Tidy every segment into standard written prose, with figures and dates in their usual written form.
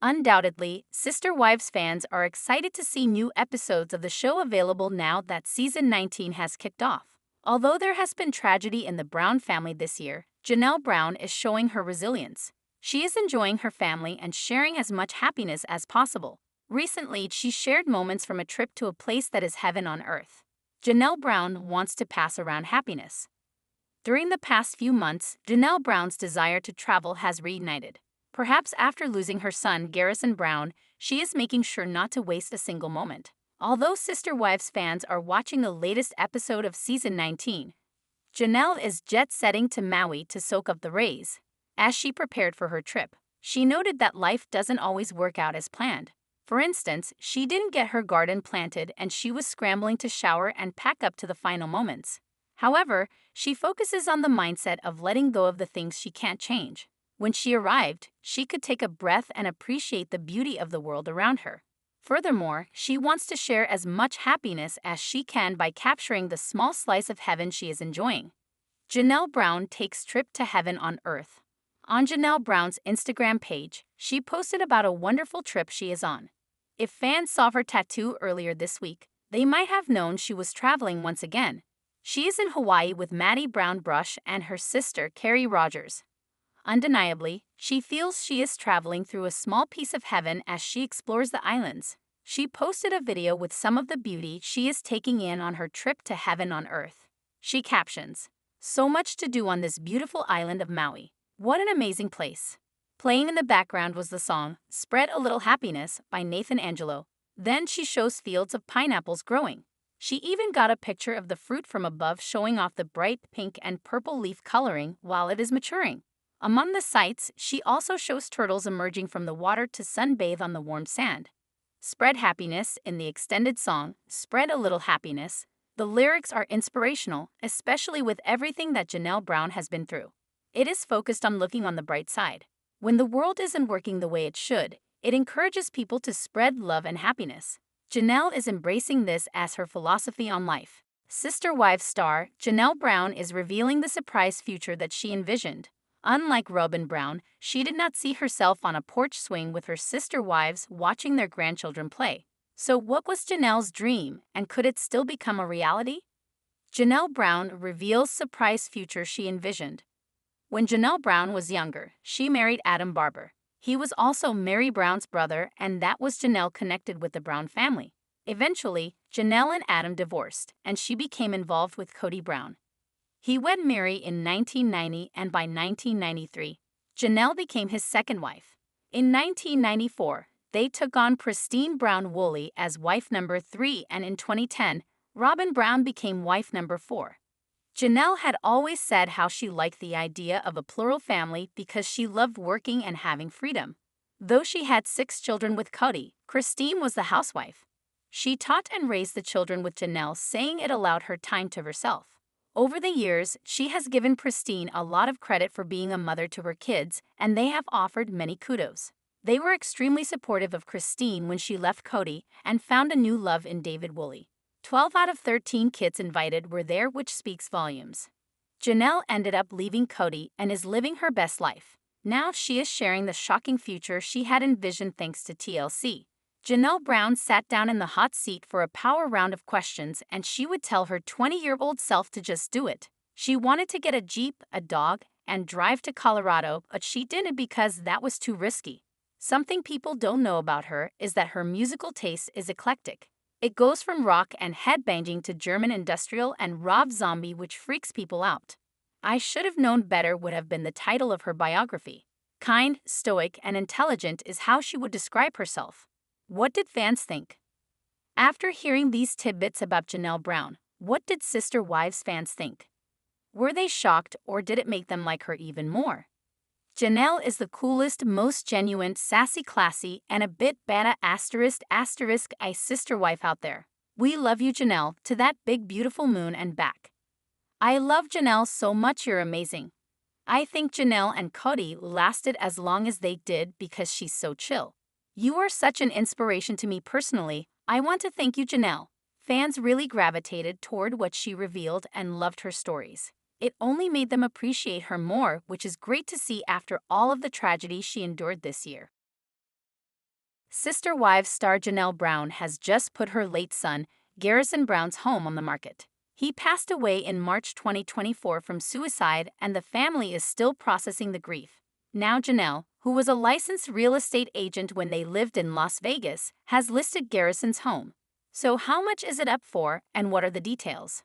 Undoubtedly, Sister Wives fans are excited to see new episodes of the show available now that season 19 has kicked off. Although there has been tragedy in the Brown family this year, Janelle Brown is showing her resilience. She is enjoying her family and sharing as much happiness as possible. Recently, she shared moments from a trip to a place that is heaven on earth. Janelle Brown wants to pass around happiness. During the past few months, Janelle Brown's desire to travel has reignited. Perhaps after losing her son, Garrison Brown, she is making sure not to waste a single moment. Although Sister Wives fans are watching the latest episode of season 19, Janelle is jet-setting to Maui to soak up the rays. As she prepared for her trip, she noted that life doesn't always work out as planned. For instance, she didn't get her garden planted and she was scrambling to shower and pack up to the final moments. However, she focuses on the mindset of letting go of the things she can't change. When she arrived, she could take a breath and appreciate the beauty of the world around her. Furthermore, she wants to share as much happiness as she can by capturing the small slice of heaven she is enjoying. Janelle Brown takes trip to heaven on earth. On Janelle Brown's Instagram page, she posted about a wonderful trip she is on. If fans saw her tattoo earlier this week, they might have known she was traveling once again. She is in Hawaii with Maddie Brown Brush and her sister Carrie Rogers. Undeniably, she feels she is traveling through a small piece of heaven as she explores the islands. She posted a video with some of the beauty she is taking in on her trip to heaven on earth. She captions, "So much to do on this beautiful island of Maui. What an amazing place." Playing in the background was the song "Spread a Little Happiness" by Nathan Angelo. Then she shows fields of pineapples growing. She even got a picture of the fruit from above showing off the bright pink and purple leaf coloring while it is maturing. Among the sights, she also shows turtles emerging from the water to sunbathe on the warm sand. Spread happiness in the extended song, "Spread a Little Happiness." The lyrics are inspirational, especially with everything that Janelle Brown has been through. It is focused on looking on the bright side. When the world isn't working the way it should, it encourages people to spread love and happiness. Janelle is embracing this as her philosophy on life. Sister Wives star Janelle Brown is revealing the surprise future that she envisioned. Unlike Robyn Brown, she did not see herself on a porch swing with her sister wives watching their grandchildren play. So what was Janelle's dream, and could it still become a reality? Janelle Brown reveals surprise future she envisioned. When Janelle Brown was younger, she married Adam Barber. He was also Meri Brown's brother, and that was Janelle connected with the Brown family. Eventually, Janelle and Adam divorced, and she became involved with Kody Brown. He wed Meri in 1990, and by 1993, Janelle became his second wife. In 1994, they took on Christine Brown Woolley as wife number 3, and in 2010, Robyn Brown became wife number 4. Janelle had always said how she liked the idea of a plural family because she loved working and having freedom. Though she had 6 children with Kody, Christine was the housewife. She taught and raised the children with Janelle, saying it allowed her time to herself. Over the years, she has given Christine a lot of credit for being a mother to her kids, and they have offered many kudos. They were extremely supportive of Christine when she left Kody and found a new love in David Woolley. 12 out of 13 kids invited were there, which speaks volumes. Janelle ended up leaving Kody and is living her best life. Now she is sharing the shocking future she had envisioned thanks to TLC. Janelle Brown sat down in the hot seat for a power round of questions, and she would tell her 20-year-old self to just do it. She wanted to get a Jeep, a dog, and drive to Colorado, but she didn't because that was too risky. Something people don't know about her is that her musical taste is eclectic. It goes from rock and headbanging to German industrial and Rob Zombie, which freaks people out. "I Should Have Known Better" would have been the title of her biography. Kind, stoic, and intelligent is how she would describe herself. What did fans think? After hearing these tidbits about Janelle Brown, what did Sister Wives fans think? Were they shocked, or did it make them like her even more? Janelle is the coolest, most genuine, sassy, classy, and a bit beta **I sister wife out there. We love you, Janelle, to that big beautiful moon and back. I love Janelle so much, you're amazing. I think Janelle and Kody lasted as long as they did because she's so chill. You are such an inspiration to me personally. I want to thank you, Janelle. Fans really gravitated toward what she revealed and loved her stories. It only made them appreciate her more, which is great to see after all of the tragedy she endured this year. Sister Wives star Janelle Brown has just put her late son, Garrison Brown's home on the market. He passed away in March 2024 from suicide, and the family is still processing the grief. Now Janelle, who was a licensed real estate agent when they lived in Las Vegas, has listed Garrison's home. So how much is it up for, and what are the details?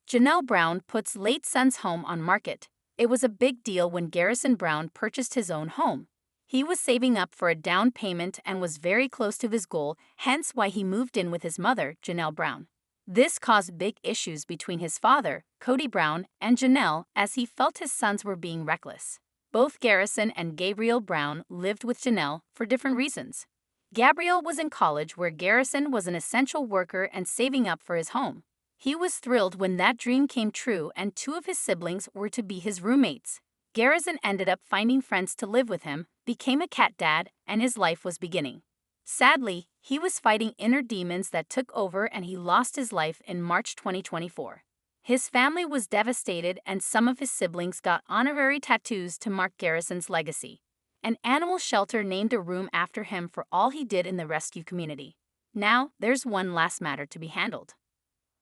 Janelle Brown puts late son's home on market. It was a big deal when Garrison Brown purchased his own home. He was saving up for a down payment and was very close to his goal, hence why he moved in with his mother, Janelle Brown. This caused big issues between his father, Kody Brown, and Janelle, as he felt his sons were being reckless. Both Garrison and Gabrielle Brown lived with Janelle for different reasons. Gabrielle was in college, where Garrison was an essential worker and saving up for his home. He was thrilled when that dream came true and two of his siblings were to be his roommates. Garrison ended up finding friends to live with him, became a cat dad, and his life was beginning. Sadly, he was fighting inner demons that took over and he lost his life in March 2024. His family was devastated and some of his siblings got honorary tattoos to mark Garrison's legacy. An animal shelter named a room after him for all he did in the rescue community. Now, there's one last matter to be handled.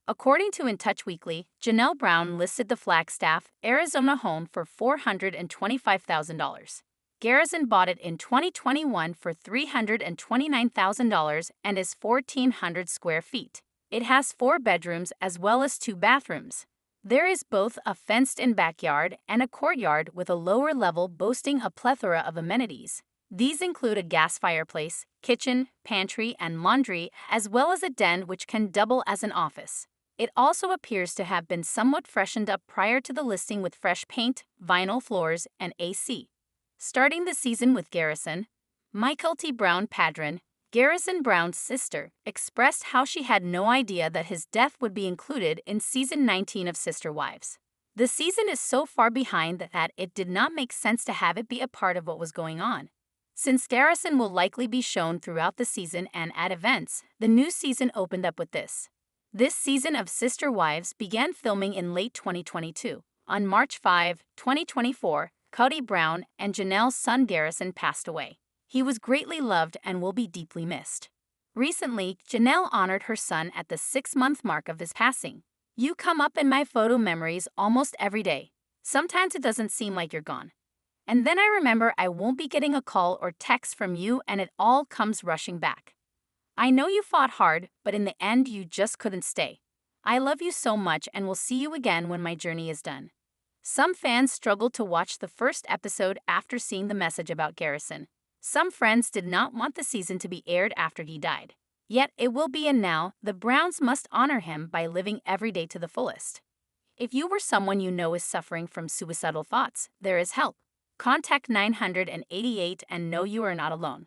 According to In Touch Weekly, Janelle Brown listed the Flagstaff, Arizona home for $425,000. Garrison bought it in 2021 for $329,000 and is 1,400 square feet. It has 4 bedrooms as well as 2 bathrooms. There is both a fenced-in backyard and a courtyard with a lower level boasting a plethora of amenities. These include a gas fireplace, kitchen, pantry, and laundry, as well as a den which can double as an office. It also appears to have been somewhat freshened up prior to the listing with fresh paint, vinyl floors, and AC. Starting the season with Garrison, Michael T. Brown Padron, Garrison Brown's sister, expressed how she had no idea that his death would be included in season 19 of Sister Wives. The season is so far behind that it did not make sense to have it be a part of what was going on. Since Garrison will likely be shown throughout the season and at events, the new season opened up with this. This season of Sister Wives began filming in late 2022. On March 5, 2024, Kody Brown and Janelle's son Garrison passed away. He was greatly loved and will be deeply missed. Recently, Janelle honored her son at the 6-month mark of his passing. You come up in my photo memories almost every day. Sometimes it doesn't seem like you're gone. And then I remember I won't be getting a call or text from you and it all comes rushing back. I know you fought hard, but in the end you just couldn't stay. I love you so much and will see you again when my journey is done. Some fans struggled to watch the first episode after seeing the message about Garrison. Some friends did not want the season to be aired after he died. Yet it will be, and now the Browns must honor him by living every day to the fullest. If you or someone you know is suffering from suicidal thoughts, there is help. Contact 988 and know you are not alone.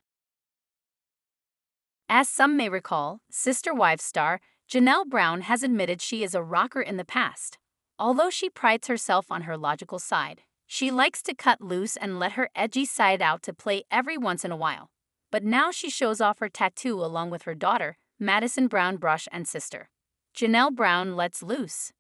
As some may recall, Sister Wives star Janelle Brown has admitted she is a rocker in the past. Although she prides herself on her logical side, she likes to cut loose and let her edgy side out to play every once in a while. But now she shows off her tattoo along with her daughter, Madison Brown Brush, and sister. Janelle Brown lets loose.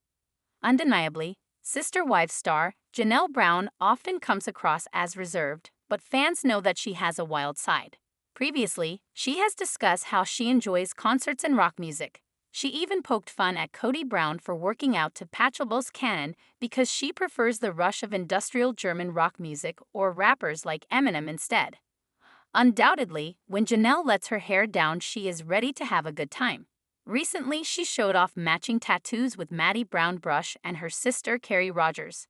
Undeniably, Sister Wives star Janelle Brown often comes across as reserved, but fans know that she has a wild side. Previously, she has discussed how she enjoys concerts and rock music. She even poked fun at Kody Brown for working out to Pachelbel's canon because she prefers the rush of industrial German rock music or rappers like Eminem instead. Undoubtedly, when Janelle lets her hair down, she is ready to have a good time. Recently, she showed off matching tattoos with Maddy Brown Brush and her sister Carrie Rogers.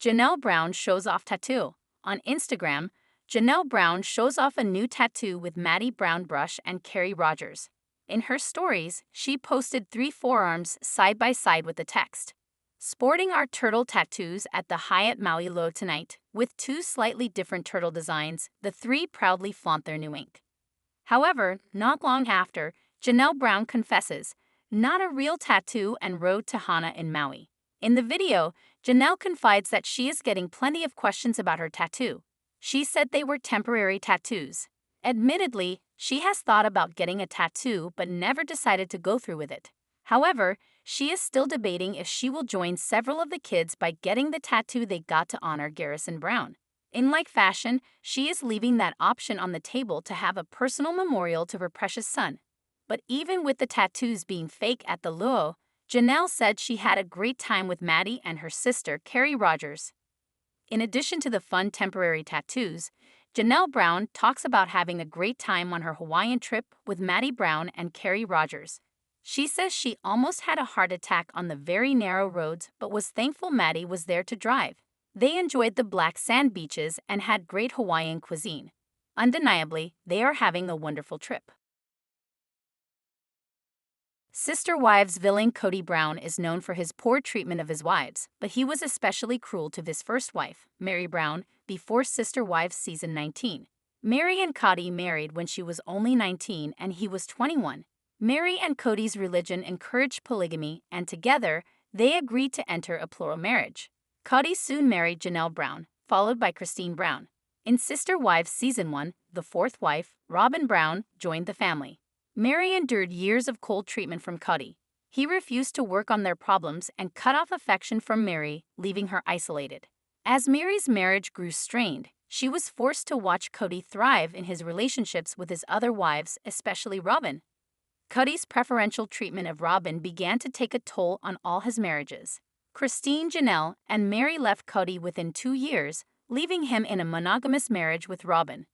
Janelle Brown shows off tattoo. On Instagram, Janelle Brown shows off a new tattoo with Maddy Brown Brush and Carrie Rogers. In her stories, she posted 3 forearms side by side with the text, "Sporting our turtle tattoos at the Hyatt Maui Low tonight." With 2 slightly different turtle designs, the 3 proudly flaunt their new ink. However, not long after, Janelle Brown confesses, not a real tattoo, and rode to Hana in Maui. In the video, Janelle confides that she is getting plenty of questions about her tattoo. She said they were temporary tattoos. Admittedly, she has thought about getting a tattoo but never decided to go through with it. However, she is still debating if she will join several of the kids by getting the tattoo they got to honor Garrison Brown. In like fashion, she is leaving that option on the table to have a personal memorial to her precious son. But even with the tattoos being fake at the luau, Janelle said she had a great time with Maddie and her sister, Carrie Rogers. In addition to the fun temporary tattoos, Janelle Brown talks about having a great time on her Hawaiian trip with Maddie Brown and Carrie Rogers. She says she almost had a heart attack on the very narrow roads but was thankful Maddie was there to drive. They enjoyed the black sand beaches and had great Hawaiian cuisine. Undeniably, they are having a wonderful trip. Sister Wives villain Kody Brown is known for his poor treatment of his wives, but he was especially cruel to his first wife, Meri Brown, before Sister Wives season 19. Meri and Kody married when she was only 19 and he was 21. Meri and Kody's religion encouraged polygamy, and together, they agreed to enter a plural marriage. Kody soon married Janelle Brown, followed by Christine Brown. In Sister Wives season 1, the fourth wife, Robyn Brown, joined the family. Meri endured years of cold treatment from Kody. He refused to work on their problems and cut off affection from Meri, leaving her isolated. As Meri's marriage grew strained, she was forced to watch Kody thrive in his relationships with his other wives, especially Robyn. Kody's preferential treatment of Robyn began to take a toll on all his marriages. Christine, Janelle, and Meri left Kody within 2 years, leaving him in a monogamous marriage with Robyn.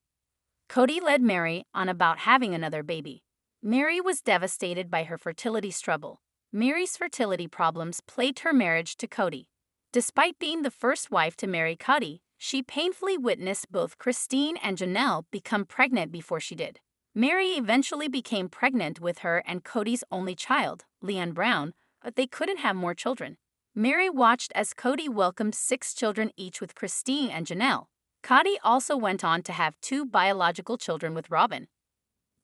Kody led Meri on about having another baby. Meri was devastated by her fertility struggle. Meri's fertility problems plagued her marriage to Kody. Despite being the first wife to marry Kody, she painfully witnessed both Christine and Janelle become pregnant before she did. Meri eventually became pregnant with her and Kody's only child, Leanne Brown, but they couldn't have more children. Meri watched as Kody welcomed 6 children each with Christine and Janelle. Kody also went on to have 2 biological children with Robyn.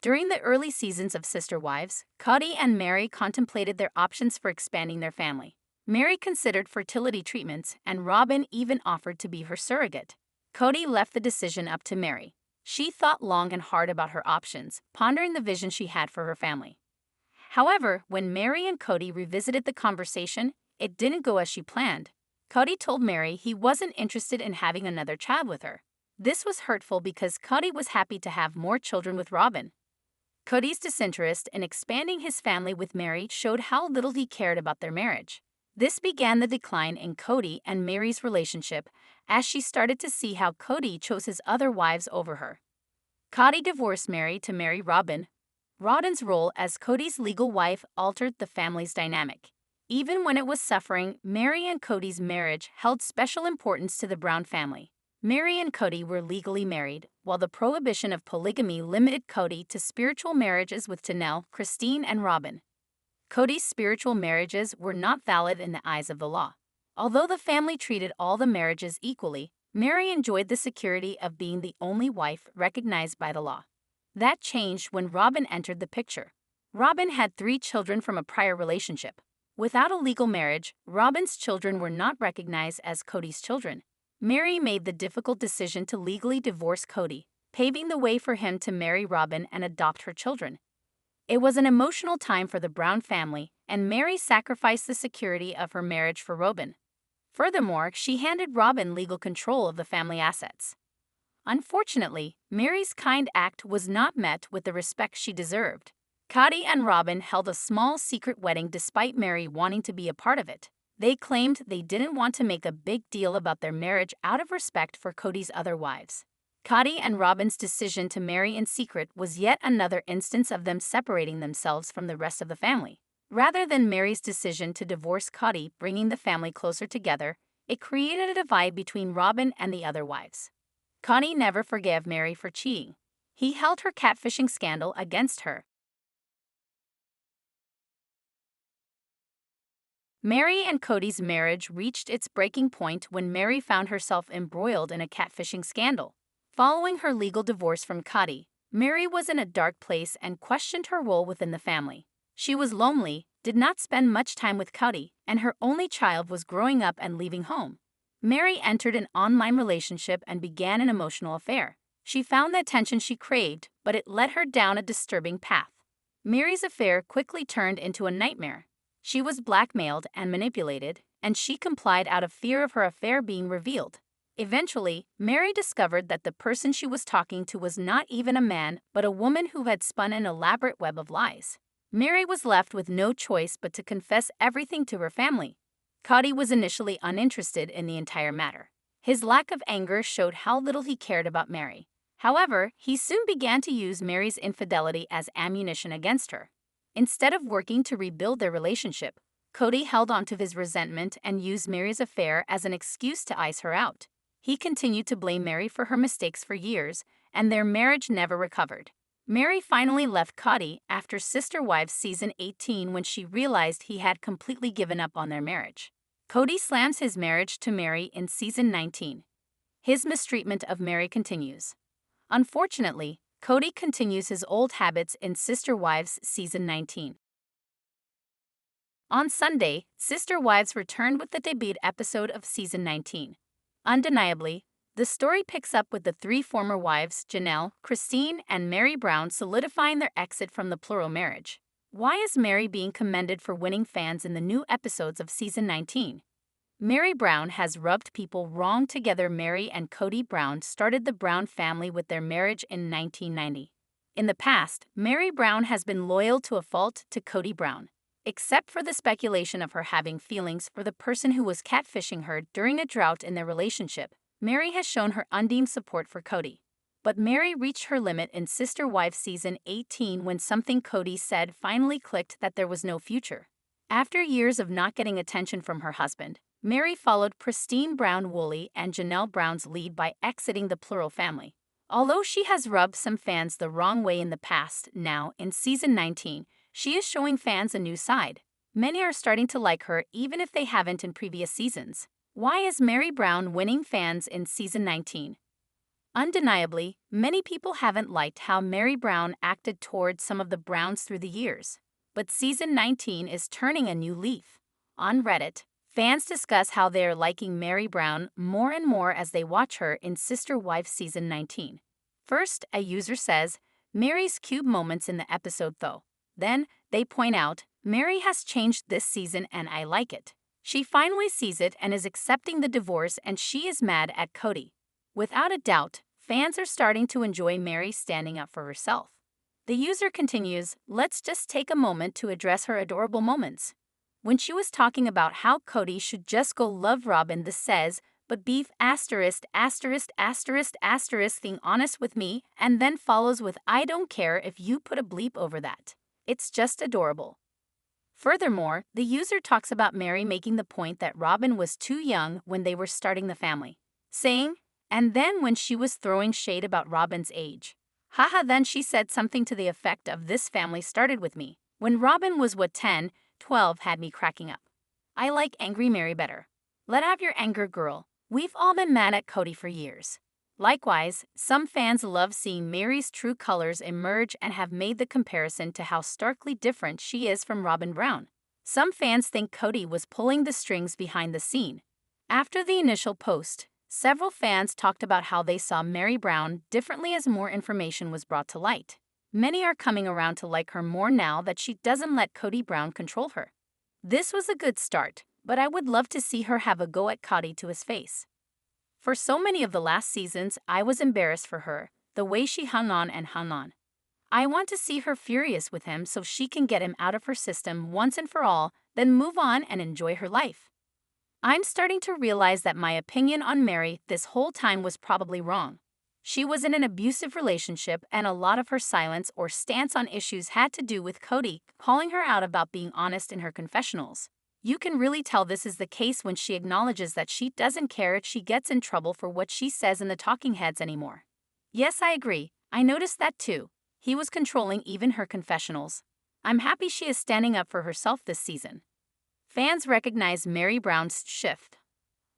During the early seasons of Sister Wives, Kody and Meri contemplated their options for expanding their family. Meri considered fertility treatments, and Robyn even offered to be her surrogate. Kody left the decision up to Meri. She thought long and hard about her options, pondering the vision she had for her family. However, when Meri and Kody revisited the conversation, it didn't go as she planned. Kody told Meri he wasn't interested in having another child with her. This was hurtful because Kody was happy to have more children with Robyn. Kody's disinterest in expanding his family with Meri showed how little he cared about their marriage. This began the decline in Kody and Meri's relationship, as she started to see how Kody chose his other wives over her. Kody divorced Meri to marry Robyn. Robyn's role as Kody's legal wife altered the family's dynamic. Even when it was suffering, Meri and Kody's marriage held special importance to the Brown family. Meri and Kody were legally married, while the prohibition of polygamy limited Kody to spiritual marriages with Janelle, Christine, and Robyn. Kody's spiritual marriages were not valid in the eyes of the law. Although the family treated all the marriages equally, Meri enjoyed the security of being the only wife recognized by the law. That changed when Robyn entered the picture. Robyn had 3 children from a prior relationship. Without a legal marriage, Robyn's children were not recognized as Kody's children. Meri made the difficult decision to legally divorce Kody, paving the way for him to marry Robyn and adopt her children. It was an emotional time for the Brown family, and Meri sacrificed the security of her marriage for Robyn. Furthermore, she handed Robyn legal control of the family assets. Unfortunately, Meri's kind act was not met with the respect she deserved. Kody and Robyn held a small secret wedding despite Meri wanting to be a part of it. They claimed they didn't want to make a big deal about their marriage out of respect for Kody's other wives. Kody and Robyn's decision to marry in secret was yet another instance of them separating themselves from the rest of the family. Rather than Meri's decision to divorce Kody bringing the family closer together, it created a divide between Robyn and the other wives. Kody never forgave Meri for cheating. He held her catfishing scandal against her. Meri and Kody's marriage reached its breaking point when Meri found herself embroiled in a catfishing scandal. Following her legal divorce from Kody, Meri was in a dark place and questioned her role within the family. She was lonely, did not spend much time with Kody, and her only child was growing up and leaving home. Meri entered an online relationship and began an emotional affair. She found the attention she craved, but it led her down a disturbing path. Meri's affair quickly turned into a nightmare. She was blackmailed and manipulated, and she complied out of fear of her affair being revealed. Eventually, Meri discovered that the person she was talking to was not even a man, but a woman who had spun an elaborate web of lies. Meri was left with no choice but to confess everything to her family. Kody was initially uninterested in the entire matter. His lack of anger showed how little he cared about Meri. However, he soon began to use Meri's infidelity as ammunition against her. Instead of working to rebuild their relationship, Kody held on to his resentment and used Meri's affair as an excuse to ice her out. He continued to blame Meri for her mistakes for years, and their marriage never recovered. Meri finally left Kody after Sister Wives season 18 when she realized he had completely given up on their marriage. Kody slams his marriage to Meri in season 19. His mistreatment of Meri continues. Unfortunately, Kody continues his old habits in Sister Wives season 19. On Sunday, Sister Wives returned with the debut episode of season 19. Undeniably, the story picks up with the three former wives, Janelle, Christine, and Meri Brown, solidifying their exit from the plural marriage. Why is Meri being commended for winning fans in the new episodes of season 19? Meri Brown has rubbed people wrong together. Meri and Kody Brown started the Brown family with their marriage in 1990. In the past, Meri Brown has been loyal to a fault to Kody Brown. Except for the speculation of her having feelings for the person who was catfishing her during a drought in their relationship, Meri has shown her undeemed support for Kody. But Meri reached her limit in Sister Wives season 18 when something Kody said finally clicked that there was no future. After years of not getting attention from her husband, Meri followed Christine Brown Woolley and Janelle Brown's lead by exiting the plural family. Although she has rubbed some fans the wrong way in the past, now, in season 19, she is showing fans a new side. Many are starting to like her even if they haven't in previous seasons. Why is Meri Brown winning fans in season 19? Undeniably, many people haven't liked how Meri Brown acted towards some of the Browns through the years. But season 19 is turning a new leaf. On Reddit, fans discuss how they are liking Meri Brown more and more as they watch her in Sister Wives season 19. First, a user says, Meri's cute moments in the episode though. Then, they point out, Meri has changed this season and I like it. She finally sees it and is accepting the divorce, and she is mad at Kody. Without a doubt, fans are starting to enjoy Meri standing up for herself. The user continues, let's just take a moment to address her adorable moments. When she was talking about how Kody should just go love Robyn, this says, but being honest with me, and then follows with I don't care if you put a bleep over that. It's just adorable. Furthermore, the user talks about Meri making the point that Robyn was too young when they were starting the family, saying, and then when she was throwing shade about Robyn's age. Haha, then she said something to the effect of this family started with me. When Robyn was 10, 12 had me cracking up. I like angry Meri better. Let have your anger, girl. We've all been mad at Kody for years. Likewise, some fans love seeing Meri's true colors emerge and have made the comparison to how starkly different she is from Robyn Brown. Some fans think Kody was pulling the strings behind the scene. After the initial post, several fans talked about how they saw Meri Brown differently as more information was brought to light. Many are coming around to like her more now that she doesn't let Kody Brown control her. This was a good start, but I would love to see her have a go at Kody to his face. For so many of the last seasons, I was embarrassed for her, the way she hung on and hung on. I want to see her furious with him so she can get him out of her system once and for all, then move on and enjoy her life. I'm starting to realize that my opinion on Meri this whole time was probably wrong. She was in an abusive relationship, and a lot of her silence or stance on issues had to do with Kody calling her out about being honest in her confessionals. You can really tell this is the case when she acknowledges that she doesn't care if she gets in trouble for what she says in the talking heads anymore. Yes, I agree. I noticed that too. He was controlling even her confessionals. I'm happy she is standing up for herself this season. Fans recognize Meri Brown's shift.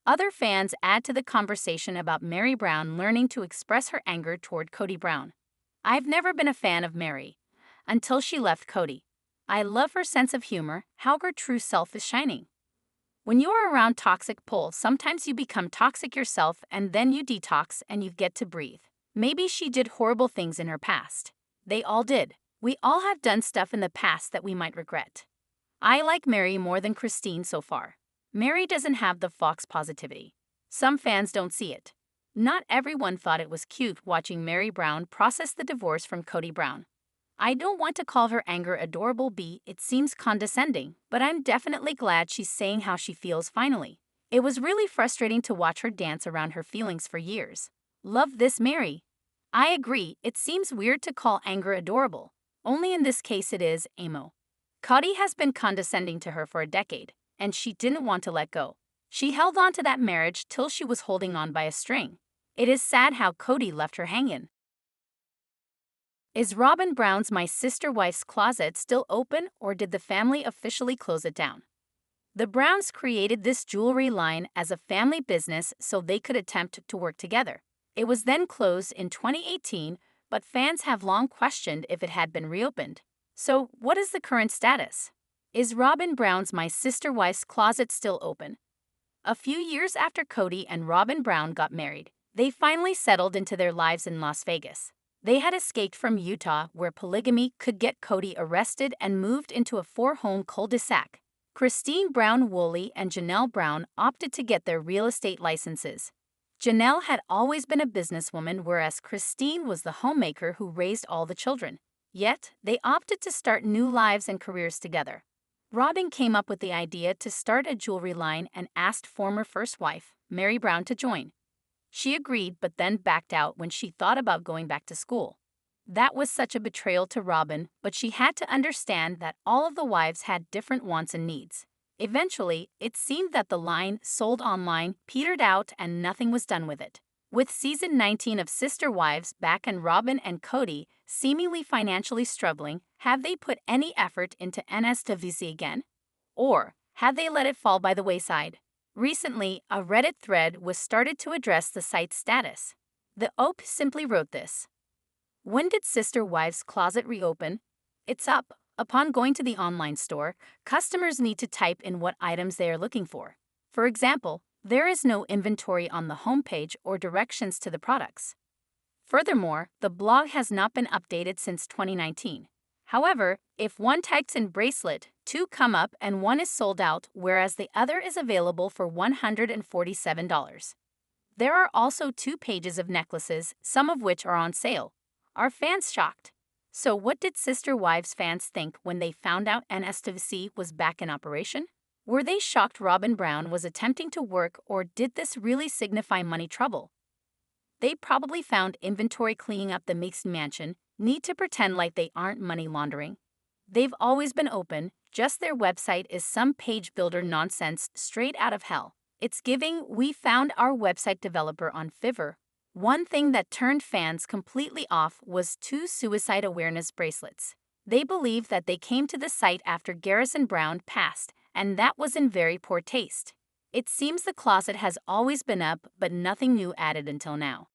Other fans add to the conversation about Meri Brown learning to express her anger toward Kody Brown. I've never been a fan of Meri until she left Kody. I love her sense of humor, how her true self is shining. When you are around toxic poles, sometimes you become toxic yourself and then you detox and you get to breathe. Maybe she did horrible things in her past. They all did. We all have done stuff in the past that we might regret. I like Meri more than Christine so far. Meri doesn't have the fox positivity. Some fans don't see it. Not everyone thought it was cute watching Meri Brown process the divorce from Kody Brown. I don't want to call her anger adorable it seems condescending, but I'm definitely glad she's saying how she feels finally. It was really frustrating to watch her dance around her feelings for years. Love this Meri. I agree, it seems weird to call anger adorable. Only in this case it is, emo. Kody has been condescending to her for a decade, and she didn't want to let go. She held on to that marriage till she was holding on by a string. It is sad how Kody left her hanging. Is Robyn Brown's My Sister Wife's closet still open, or did the family officially close it down? The Browns created this jewelry line as a family business so they could attempt to work together. It was then closed in 2018, but fans have long questioned if it had been reopened. So, what is the current status? Is Robyn Brown's My Sister Wife's closet still open? A few years after Kody and Robyn Brown got married, they finally settled into their lives in Las Vegas. They had escaped from Utah, where polygamy could get Kody arrested, and moved into a 4-home cul-de-sac. Christine Brown Woolley and Janelle Brown opted to get their real estate licenses. Janelle had always been a businesswoman, whereas Christine was the homemaker who raised all the children. Yet, they opted to start new lives and careers together. Robyn came up with the idea to start a jewelry line and asked former first wife, Meri Brown, to join. She agreed, but then backed out when she thought about going back to school. That was such a betrayal to Robyn, but she had to understand that all of the wives had different wants and needs. Eventually, it seemed that the line, sold online, petered out and nothing was done with it. With season 19 of Sister Wives back and Robyn and Kody seemingly financially struggling, have they put any effort into NSWC again? Or have they let it fall by the wayside? Recently, a Reddit thread was started to address the site's status. The OP simply wrote this: when did Sister Wives' closet reopen? It's up. Upon going to the online store, customers need to type in what items they are looking for. For example, there is no inventory on the homepage or directions to the products. Furthermore, the blog has not been updated since 2019. However, if one types in bracelet, 2 come up and one is sold out, whereas the other is available for $147. There are also 2 pages of necklaces, some of which are on sale. Are fans shocked? So what did Sister Wives fans think when they found out NSWC was back in operation? Were they shocked Robyn Brown was attempting to work, or did this really signify money trouble? They probably found inventory cleaning up the mixed mansion, need to pretend like they aren't money laundering. They've always been open, just their website is some page builder nonsense straight out of hell. It's giving "we found our website developer on Fiverr." One thing that turned fans completely off was 2 suicide awareness bracelets. They believe that they came to the site after Garrison Brown passed, and that was in very poor taste. It seems the closet has always been up, but nothing new added until now.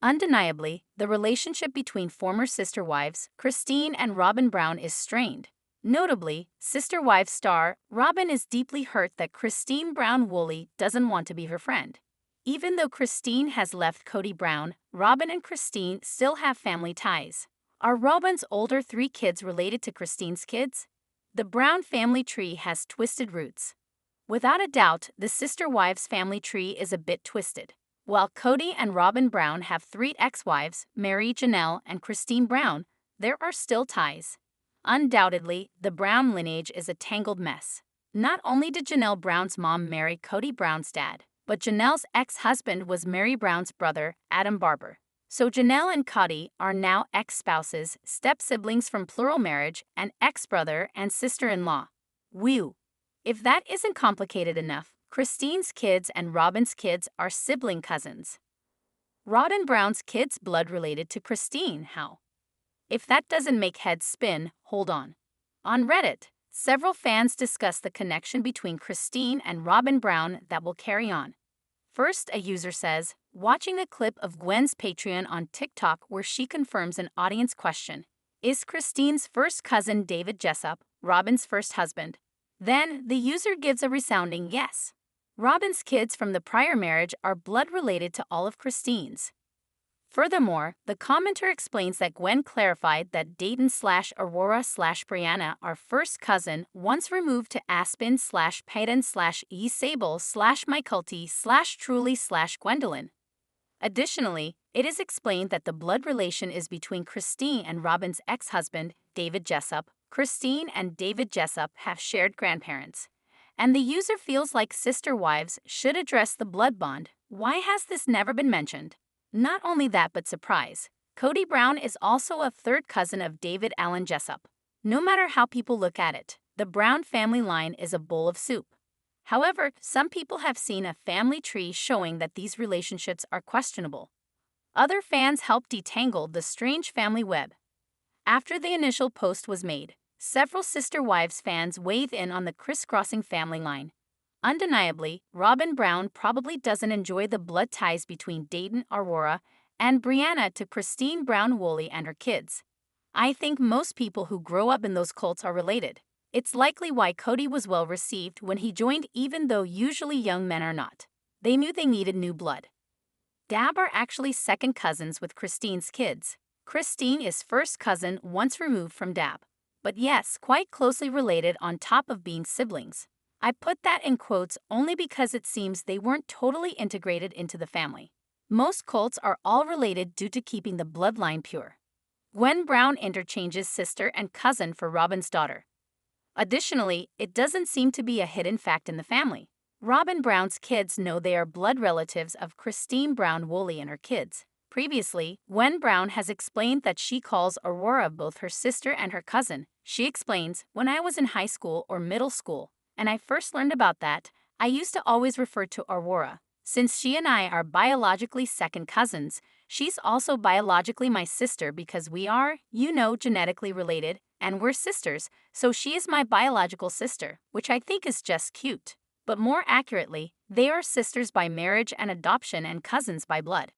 Undeniably, the relationship between former Sister Wives, Christine and Robyn Brown, is strained. Notably, Sister Wives star Robyn is deeply hurt that Christine Brown Woolley doesn't want to be her friend. Even though Christine has left Kody Brown, Robyn and Christine still have family ties. Are Robyn's older 3 kids related to Christine's kids? The Brown family tree has twisted roots. Without a doubt, the Sister Wives family tree is a bit twisted. While Kody and Robyn Brown have 3 ex-wives, Meri, Janelle, and Christine Brown, there are still ties. Undoubtedly, the Brown lineage is a tangled mess. Not only did Janelle Brown's mom marry Kody Brown's dad, but Janelle's ex-husband was Meri Brown's brother, Adam Barber. So Janelle and Kody are now ex-spouses, step-siblings from plural marriage, and ex-brother and sister-in-law. Whew! If that isn't complicated enough, Christine's kids and Robyn's kids are sibling cousins. Robyn Brown's kids blood-related to Christine, how? If that doesn't make heads spin, hold on. On Reddit, several fans discuss the connection between Christine and Robyn Brown that will carry on. First, a user says, watching a clip of Gwen's Patreon on TikTok where she confirms an audience question: is Christine's first cousin David Jessup Robyn's first husband? Then, the user gives a resounding yes. Robyn's kids from the prior marriage are blood-related to all of Christine's. Furthermore, the commenter explains that Gwen clarified that Dayton/Aurora/Brianna are first cousin once removed to Aspen/Payton/E Sable/Myculti/Truly/Gwendolyn. Additionally, it is explained that the blood relation is between Christine and Robyn's ex-husband, David Jessup. Christine and David Jessup have shared grandparents, and the user feels like sister wives should address the blood bond. Why has this never been mentioned? Not only that, but surprise, Kody Brown is also a third cousin of David Allen Jessup. No matter how people look at it, the Brown family line is a bowl of soup. However, some people have seen a family tree showing that these relationships are questionable. Other fans helped detangle the strange family web. After the initial post was made, several Sister Wives fans weighed in on the crisscrossing family line. Undeniably, Robyn Brown probably doesn't enjoy the blood ties between Dayton Aurora and Brianna to Christine Brown Woolley and her kids. I think most people who grow up in those cults are related. It's likely why Kody was well received when he joined, even though usually young men are not. They knew they needed new blood. Dab are actually second cousins with Christine's kids. Christine is first cousin once removed from Dab. But yes, quite closely related on top of being siblings. I put that in quotes only because it seems they weren't totally integrated into the family. Most cults are all related due to keeping the bloodline pure. Gwen Brown interchanges sister and cousin for Robyn's daughter. Additionally, it doesn't seem to be a hidden fact in the family. Robyn Brown's kids know they are blood relatives of Christine Brown Woolley and her kids. Previously, Gwen Brown has explained that she calls Aurora both her sister and her cousin. She explains, "When I was in high school or middle school, and I first learned about that, I used to always refer to Aurora. Since she and I are biologically second cousins, she's also biologically my sister because we are, genetically related, and we're sisters, so she is my biological sister," which I think is just cute. But more accurately, they are sisters by marriage and adoption and cousins by blood.